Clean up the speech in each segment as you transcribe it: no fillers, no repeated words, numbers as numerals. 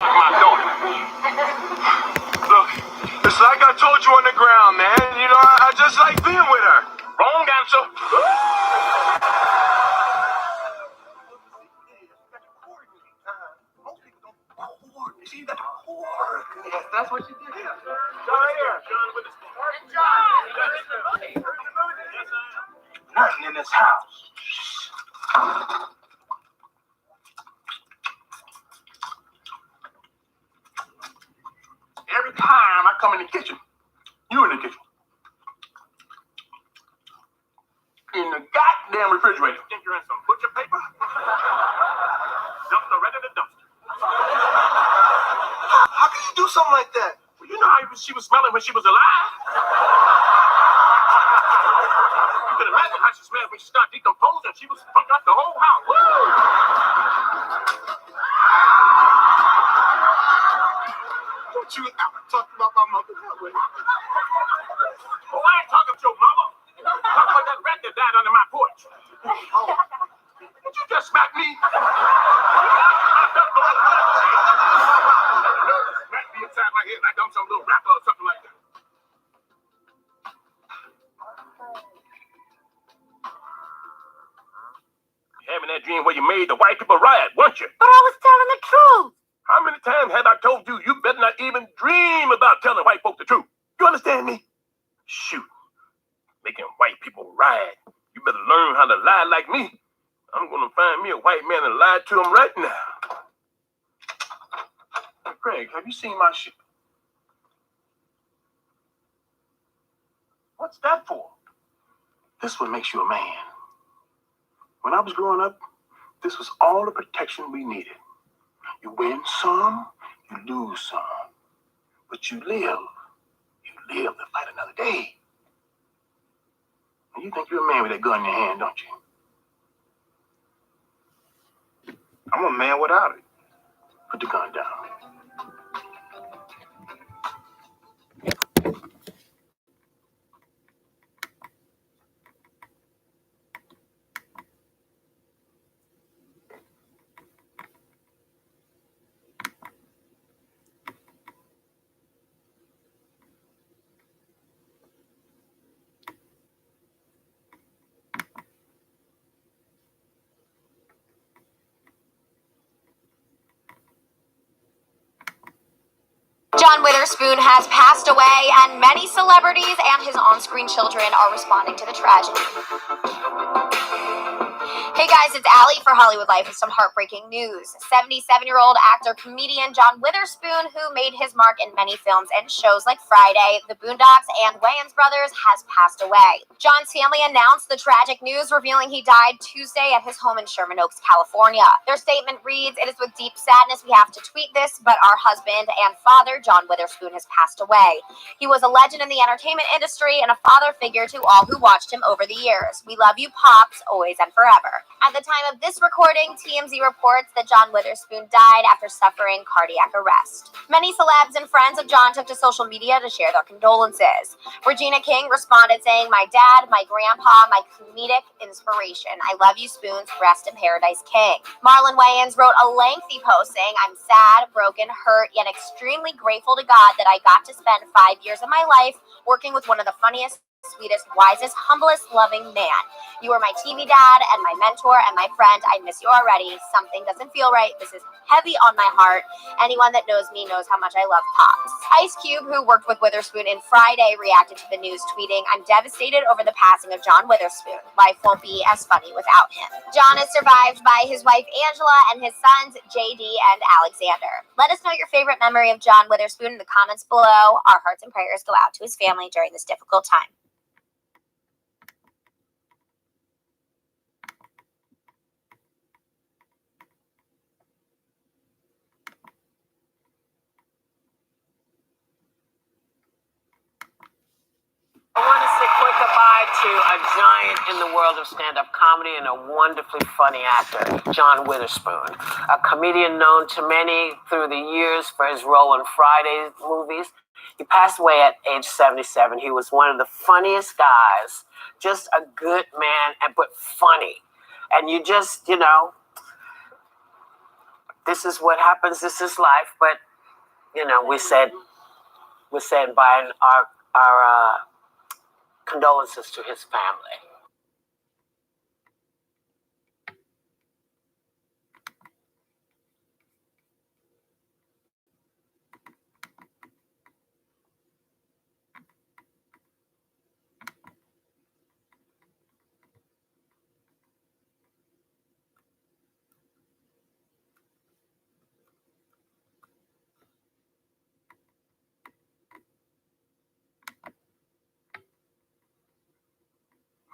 My daughter. Look, it's like I told you on the ground, man. You know, I just like being with her. Wrong answer. She got to court. Yes, that's what she did. John here. John Witherspoon. John. Nothing in this house. Every time I come in the kitchen, you in the kitchen. In the goddamn refrigerator. Think you're in some butcher paper? Dumpster right in the dumpster. How can you do something like that? Well, you know how she was smelling when she was alive. You can imagine how she smelled when she started decomposing. She was fucked up the whole house. Woo! Don't you ever talk about my mother that way. Oh, I ain't talking to your mama. Talk about that rat that died under my porch. Oh. Did you just smack me? Smack me inside my head like I'm some little rapper or something like that. You having that dream where you made the white people riot, weren't you? But I was telling the truth. How many times have I told you you better not even dream about telling white folk the truth? You understand me? Shoot. Making white people riot. You better learn how to lie like me. I'm going to find me a white man and lie to him right now. Hey, Craig, have you seen my shit? What's that for? This what makes you a man. When I was growing up, this was all the protection we needed. You win some, you lose some. But you live. You live to fight another day. And you think you're a man with that gun in your hand, don't you? I'm a man without it. Put the gun down. John Witherspoon has passed away, and many celebrities and his on-screen children are responding to the tragedy. Hey guys, it's Allie for Hollywood Life with some heartbreaking news. 77-year-old actor comedian John Witherspoon, who made his mark in many films and shows like Friday, The Boondocks, and Wayans Brothers, has passed away. John's family announced the tragic news, revealing he died Tuesday at his home in Sherman Oaks, California. Their statement reads, "It is with deep sadness we have to tweet this, but our husband and father, John Witherspoon, has passed away. He was a legend in the entertainment industry and a father figure to all who watched him over the years. We love you, Pops, always and forever." At the time of this recording, TMZ reports that John Witherspoon died after suffering cardiac arrest. Many celebs and friends of John took to social media to share their condolences. Regina King responded saying, "My dad, my grandpa, my comedic inspiration. I love you, Spoons. Rest in paradise, King." Marlon Wayans wrote a lengthy post saying, "I'm sad, broken, hurt, yet extremely grateful to God that I got to spend 5 years of my life working with one of the funniest, sweetest, wisest, humblest, loving man. You were my TV dad and my mentor and my friend. I miss you already. Something doesn't feel right. This is heavy on my heart. Anyone that knows me knows how much I love Pops." Ice Cube, who worked with Witherspoon in Friday, reacted to the news, tweeting, "I'm devastated over the passing of John Witherspoon. Life won't be as funny without him." John is survived by his wife Angela and his sons JD and Alexander. Let us know your favorite memory of John Witherspoon in the comments below. Our hearts and prayers go out to his family during this difficult time. I want to say quick goodbye to a giant in the world of stand-up comedy and a wonderfully funny actor, John Witherspoon, a comedian known to many through the years for his role in Friday's movies. He passed away at age 77. He was one of the funniest guys, just a good man, but funny. And you just, this is what happens. This is life. But, we're saying by our condolences to his family.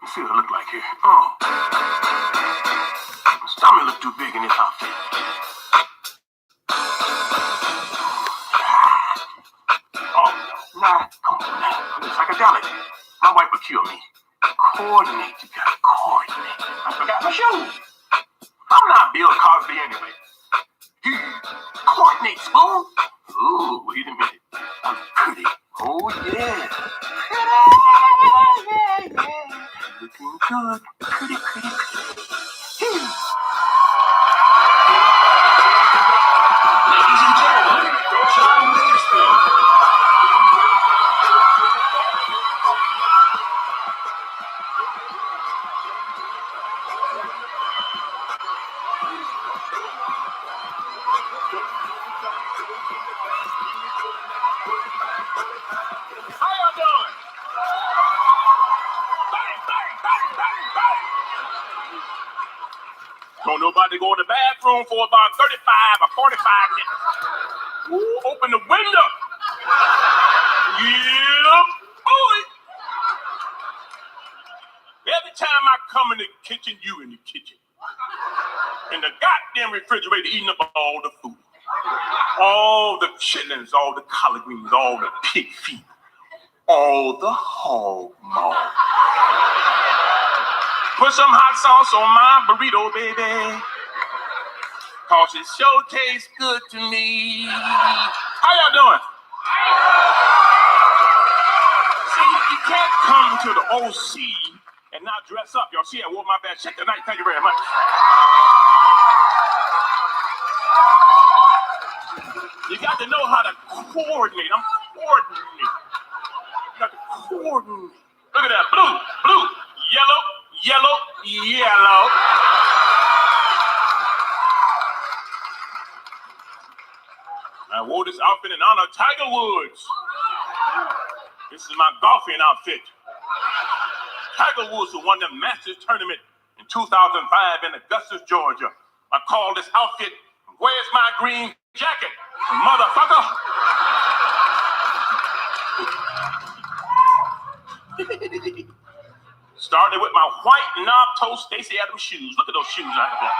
Let's see what I look like here. Oh. My stomach look too big in this outfit. Oh, nah. Come on now. I'm psychedelic. My wife would kill me. Coordinate. You gotta coordinate. I forgot my shoes. I'm not Bill Cosby anyway. Coordinate, Spoon. Ooh, wait a minute. I'm pretty. Oh, yeah. Yeah. Looking good. Pretty. Ladies and gentlemen, John Witherspoon. How y'all doing? Bang. Don't nobody go to the bathroom for about 35 or 45 minutes. Ooh, open the window. Yeah, boy. Every time I come in the kitchen, you in the kitchen. In the goddamn refrigerator eating up all the food. All the chitlins, all the collard greens, all the pig feet, all the hog maw. Put some hot sauce on my burrito, baby. Cause it sure tastes good to me. How y'all doing? See, you can't come to the OC and not dress up. Y'all see I wore my best shit tonight. Thank you very much. You got to know how to coordinate. I'm coordinating. You got to coordinate. Look at that. Blue, yellow. I wore this outfit in honor of Tiger Woods. This is my golfing outfit. Tiger Woods who won the Masters tournament in 2005 in Augusta, Georgia. I call this outfit, "Where's My Green Jacket, Motherfucker?" Started with my white knob-toe Stacey Adams shoes. Look at those shoes I have on.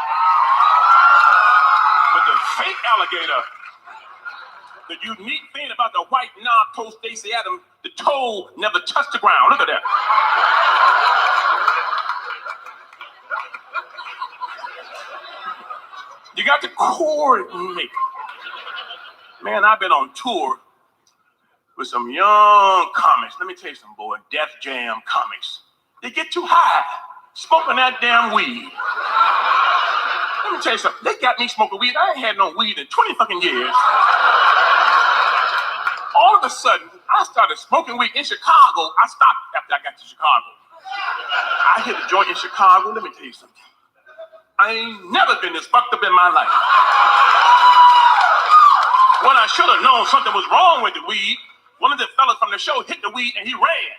With the fake alligator. The unique thing about the white knob-toe Stacey Adams, the toe never touched the ground. Look at that. You got to coordinate. Man, I've been on tour with some young comics. Let me tell you something, boy. Def Jam comics. They get too high smoking that damn weed. Let me tell you something. They got me smoking weed. I ain't had no weed in 20 fucking years. All of a sudden, I started smoking weed in Chicago. I stopped after I got to Chicago. I hit a joint in Chicago. Let me tell you something. I ain't never been this fucked up in my life. When I should have known something was wrong with the weed, one of the fellas from the show hit the weed and he ran.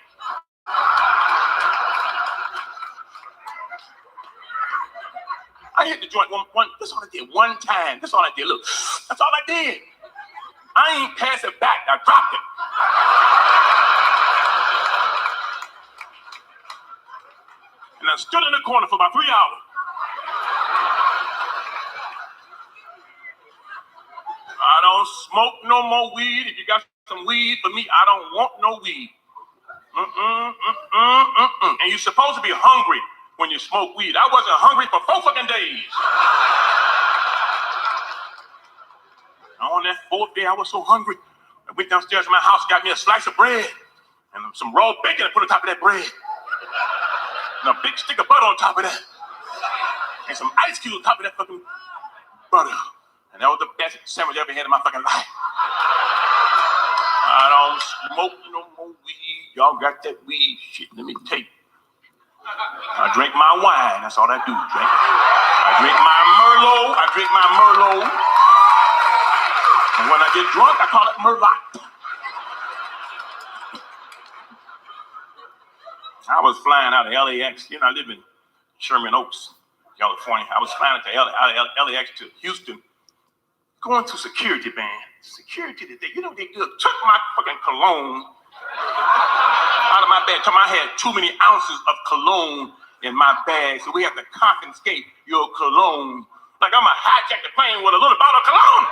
I hit the joint one. That's all I did one time. That's all I did. Look, that's all I did. I ain't pass it back. I dropped it. And I stood in the corner for about 3 hours. I don't smoke no more weed. If you got some weed for me, I don't want no weed. And you're supposed to be hungry when you smoke weed. I wasn't hungry for 4 fucking days. On that 4th day, I was so hungry. I went downstairs to my house, got me a slice of bread and some raw bacon I put on top of that bread. And a big stick of butter on top of that. And some ice cubes on top of that fucking butter. And that was the best sandwich I ever had in my fucking life. I don't smoke no more weed. Y'all got that weed shit. Let me tell you. I drink my wine. That's all I do. Drink. I drink my Merlot. And when I get drunk, I call it Merlot. I was flying out of LAX. You know, I live in Sherman Oaks, California. I was flying out of LAX to Houston, going through security, man. Security today, you know what they did? Took my fucking cologne out of my bag. Told me I had too many ounces of cologne in my bag, so we have to confiscate your cologne. Like I'm gonna hijack the plane with a little bottle of cologne.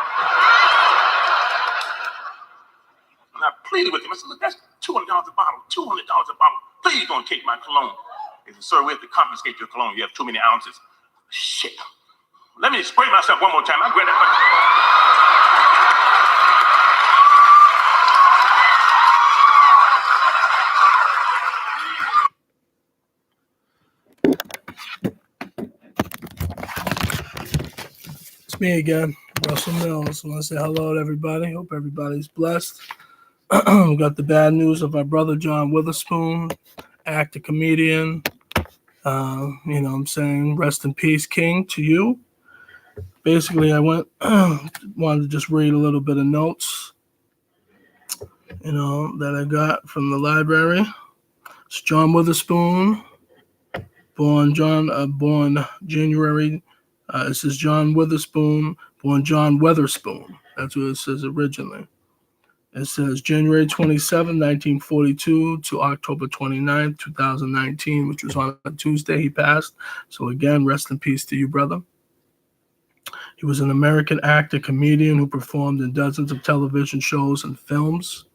And I pleaded with him. I said, look, that's $200 a bottle. $200 a bottle. Please don't take my cologne. He said, sir, we have to confiscate your cologne. You have too many ounces. Shit. Let me spray myself one more time. I grab that. It's me again, Russell Mills. I want to say hello to everybody. Hope everybody's blessed. We got the bad news of our brother John Witherspoon, actor, comedian. You know what I'm saying? Rest in peace, King, to you. Basically, I wanted to just read a little bit of notes, you know, that I got from the library. It's John Witherspoon, born January. It says John Witherspoon, born John Witherspoon. That's what it says originally. It says January 27, 1942 to October 29, 2019, which was on a Tuesday he passed. So again, rest in peace to you, brother. He was an American actor, comedian who performed in dozens of television shows and films.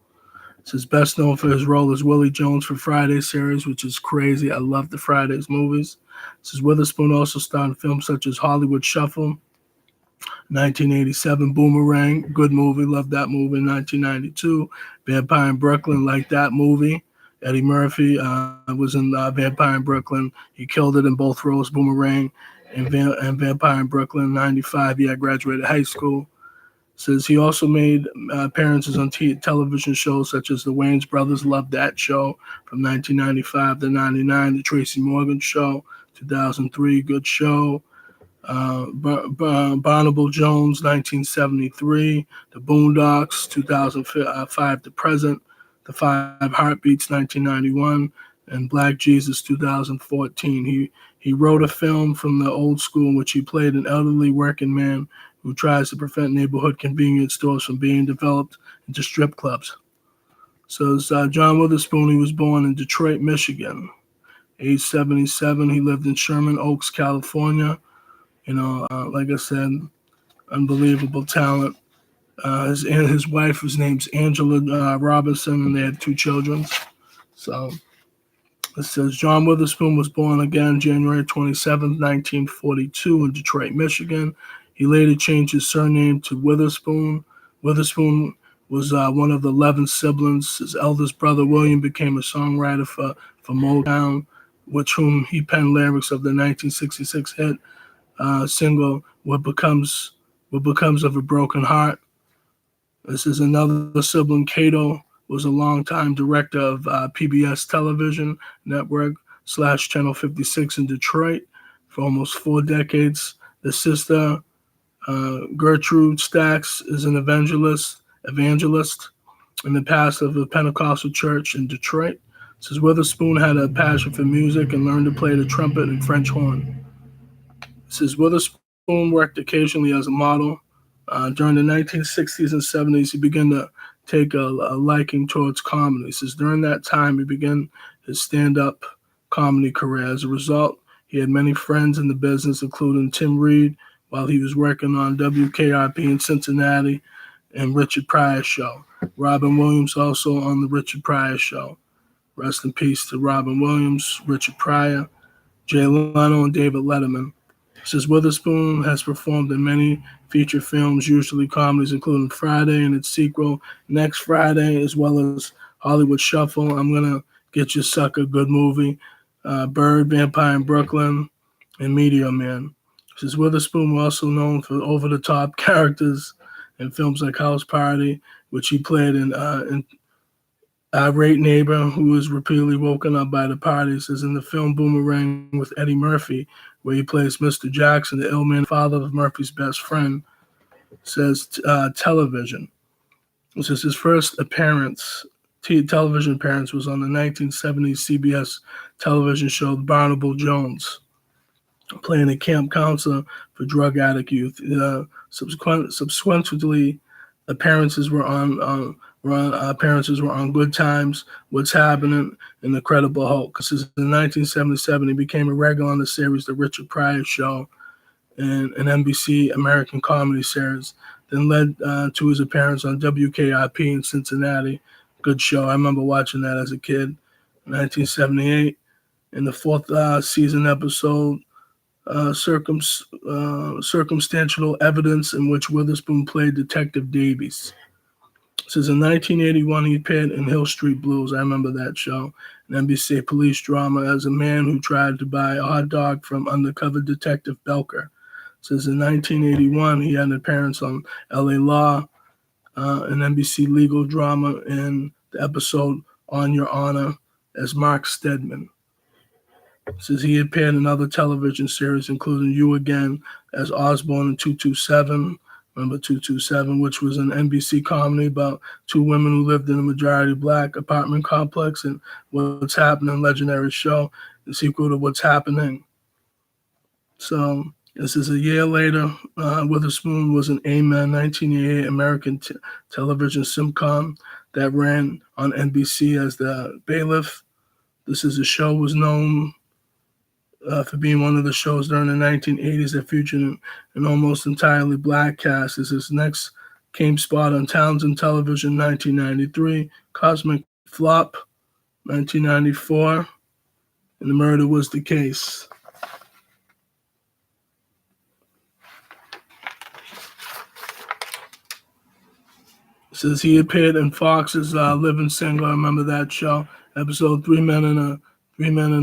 He's best known for his role as Willie Jones for Friday series, which is crazy. I love the Fridays movies. This is Witherspoon also starred in films such as Hollywood Shuffle, 1987, Boomerang, good movie, love that movie. 1992, Vampire in Brooklyn, like that movie. Eddie Murphy was in Vampire in Brooklyn. He killed it in both roles, Boomerang and Vampire in Brooklyn. 95, I graduated high school. Says he also made appearances on television shows such as The Wayans Brothers, loved that show, from 1995 to 99. The Tracy Morgan Show, 2003, good show. Barnable Jones, 1973. The Boondocks, 2005 to present. The Five Heartbeats, 1991. And Black Jesus, 2014. He wrote a film from the old school in which he played an elderly working man who tries to prevent neighborhood convenience stores from being developed into strip clubs. So it's John Witherspoon. He was born in Detroit, Michigan. Age 77. He lived in Sherman Oaks, California. You know, like I said, unbelievable talent. His wife, his name's Angela Robinson, and they had 2 children. So it says John Witherspoon was born again January 27, 1942 in Detroit, Michigan. He later changed his surname to Witherspoon. Witherspoon was one of the 11 siblings. His eldest brother, William, became a songwriter for Motown, with whom he penned lyrics of the 1966 hit single, What Becomes of a Broken Heart. This is another sibling, Cato, was a longtime director of PBS television network / Channel 56 in Detroit for almost 4 decades. The sister, Gertrude Stacks, is an evangelist in the pastor of a Pentecostal church in Detroit. It says Witherspoon had a passion for music and learned to play the trumpet and French horn. It says Witherspoon worked occasionally as a model. During the 1960s and 70s, he began to take a liking towards comedy. It says during that time, he began his stand-up comedy career. As a result, he had many friends in the business, including Tim Reed, while he was working on WKRP in Cincinnati and Richard Pryor Show. Robin Williams also on the Richard Pryor Show. Rest in peace to Robin Williams, Richard Pryor, Jay Leno, and David Letterman. It says Witherspoon has performed in many feature films, usually comedies, including Friday and its sequel, Next Friday, as well as Hollywood Shuffle, I'm Gonna Get You Sucker, good movie, Bird, Vampire in Brooklyn, and Meteor Man. Says Witherspoon was also known for over-the-top characters in films like House Party, which he played in irate neighbor who was repeatedly woken up by the party. Says in the film Boomerang with Eddie Murphy, where he plays Mr. Jackson, the ill man, father of Murphy's best friend. Says television. This is his first appearance, television appearance, was on the 1970s CBS television show The Barnable Jones, playing a camp counselor for drug addict youth. Subsequently, appearances were on Good Times, What's Happening, and The Incredible Hulk. Since in 1977, he became a regular on the series The Richard Pryor Show, and an NBC American comedy series. Then led to his appearance on WKRP in Cincinnati. Good show. I remember watching that as a kid. 1978. In the fourth season episode, Circumstantial Evidence, in which Witherspoon played Detective Davies. It says in 1981 he appeared in Hill Street Blues. I remember that show. An NBC police drama as a man who tried to buy a hot dog from undercover detective Belker. It says in 1981 he had an appearance on LA Law, an NBC legal drama, in the episode On Your Honor as Mark Stedman. It says he appeared in other television series, including You Again as Osborne in 227. Remember 227, which was an NBC comedy about two women who lived in a majority black apartment complex, and What's Happening, legendary show, the sequel to What's Happening. So this is a year later. Witherspoon was an Amen 1988 American television sitcom that ran on NBC as The Bailiff. This is a show was known for being one of the shows during the 1980s that featured an almost entirely black cast. This is next came spot on Townsend Television 1993, Cosmic Flop 1994, and The Murder Was the Case. It says he appeared in Fox's Living Single. I remember that show. Episode Three Men in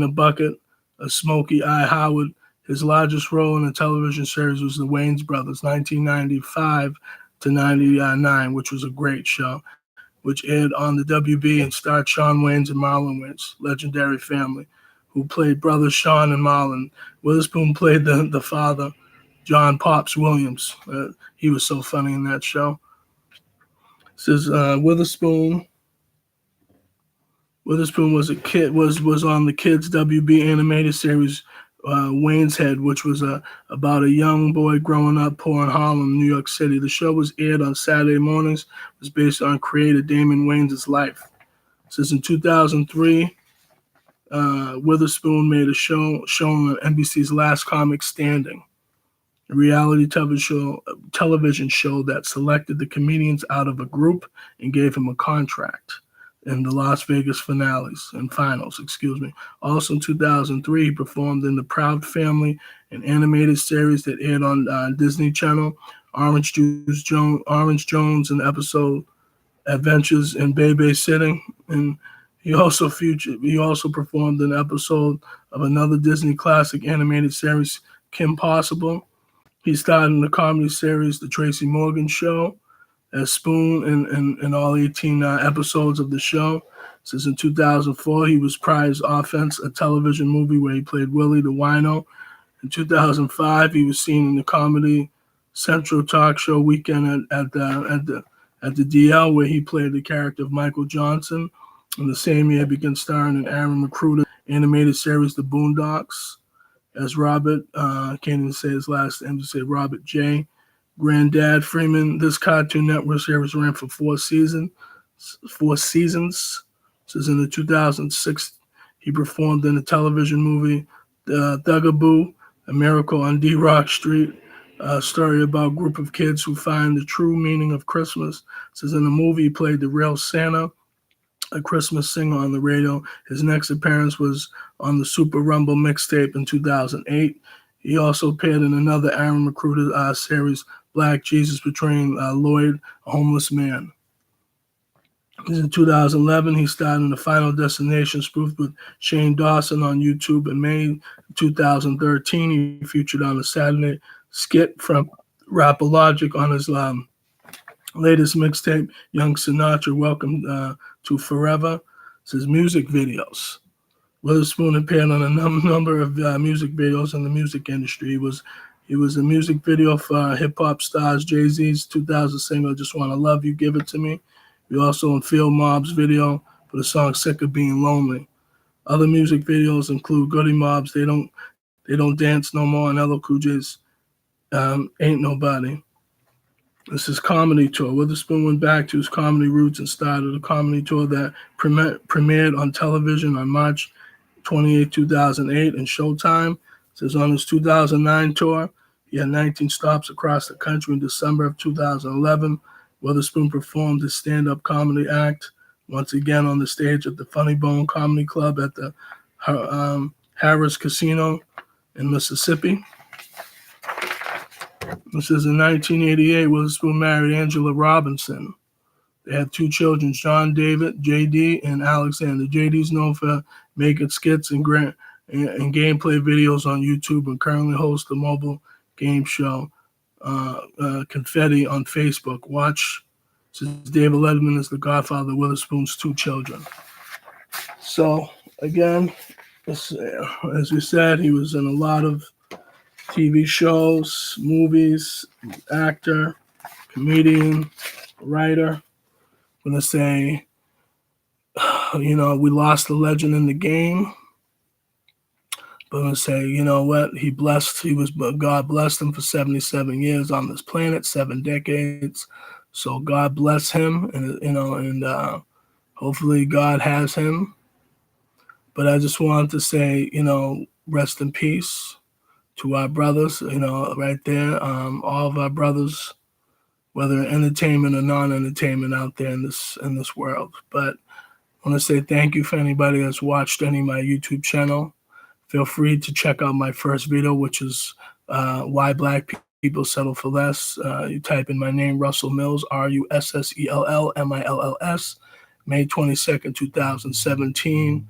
a Bucket. A Smokey I. Howard. His largest role in the television series was The Wayans Brothers, 1995 to 99, which was a great show, which aired on the WB and starred Shawn Wayans and Marlon Wayans, legendary family, who played brothers Shawn and Marlon. Witherspoon played the father, John Pops Williams. He was so funny in that show. It says Witherspoon was a kid, was on the kids' WB animated series Wayne's Head, which was about a young boy growing up poor in Harlem, New York City. The show was aired on Saturday mornings. It was based on creator Damon Wayans' life. It says in 2003, Witherspoon made a show on NBC's Last Comic Standing, a reality television show that selected the comedians out of a group and gave him a contract in the Las Vegas finals. Also in 2003, he performed in The Proud Family, an animated series that aired on Disney Channel. Orange Jones, an episode Adventures in Babysitting, and he also performed an episode of another Disney classic animated series, Kim Possible. He starred in the comedy series The Tracy Morgan Show as Spoon in all 18 episodes of the show. Since in 2004, he was Pryor's Offense, a television movie where he played Willie the Wino. In 2005, he was seen in the Comedy Central talk show Weekend at the DL, where he played the character of Michael Johnson. In the same year, he began starring in Aaron McCruder's animated series The Boondocks as Robert, can't even say his last name, to say Robert J. Granddad Freeman. This Cartoon Network series ran for 4 seasons. Says in the 2006, he performed in the television movie Thugaboo, A Miracle on D-Rock Street, a story about a group of kids who find the true meaning of Christmas. Says in the movie, he played the real Santa, a Christmas singer on the radio. His next appearance was on the Super Rumble mixtape in 2008. He also appeared in another Aaron McCruder series, Black Jesus, portraying Lloyd, a homeless man. In 2011, he starred in the Final Destination spoof with Shane Dawson on YouTube. In May 2013, he featured on a Saturday skit from Rapper Logic on his latest mixtape, Young Sinatra, Welcome to Forever. It's his music videos. Witherspoon appeared on a number of music videos in the music industry. He was a music video for hip-hop stars Jay-Z's 2000 single, Just Wanna Love You, Give It To Me. He also in Field Mob's video for the song Sick of Being Lonely. Other music videos include Goody Mob's They Don't Dance No More, and LL Cool J's Ain't Nobody. This is comedy tour. Witherspoon went back to his comedy roots and started a comedy tour that premiered on television on March 28, 2008 in Showtime. It says on his 2009 tour, he had 19 stops across the country. In December of 2011, Witherspoon performed his stand-up comedy act once again on the stage at the Funny Bone Comedy Club at the Harrah's Casino in Mississippi. This is in 1988. Witherspoon married Angela Robinson. They had 2 children, John David, JD, and Alexander. JD's known for making skits and gameplay videos on YouTube and currently hosts the mobile game show Confetti on Facebook. Watch. Since David Letterman is the godfather of Witherspoon's 2 children. So, again, as we said, he was in a lot of TV shows, movies, actor, comedian, writer. I'm going to say, we lost a legend in the game. But I'm going to say, you know what? God blessed him for 77 years on this planet, 7 decades. So God bless him, and hopefully God has him. But I just wanted to say, rest in peace to our brothers, right there. All of our brothers, whether entertainment or non-entertainment out there in this world. But I want to say thank you for anybody that's watched any of my YouTube channel. Feel free to check out my first video, which is Why Black People Settle for Less. You type in my name, Russell Mills, RUSSELLMILLS, May 22nd, 2017.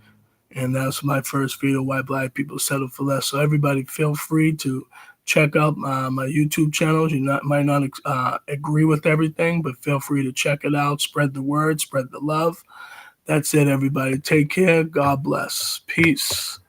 And that's my first video, Why Black People Settle for Less. So everybody feel free to check out my YouTube channels. You might not agree with everything, but feel free to check it out. Spread the word, spread the love. That's it, everybody. Take care. God bless. Peace.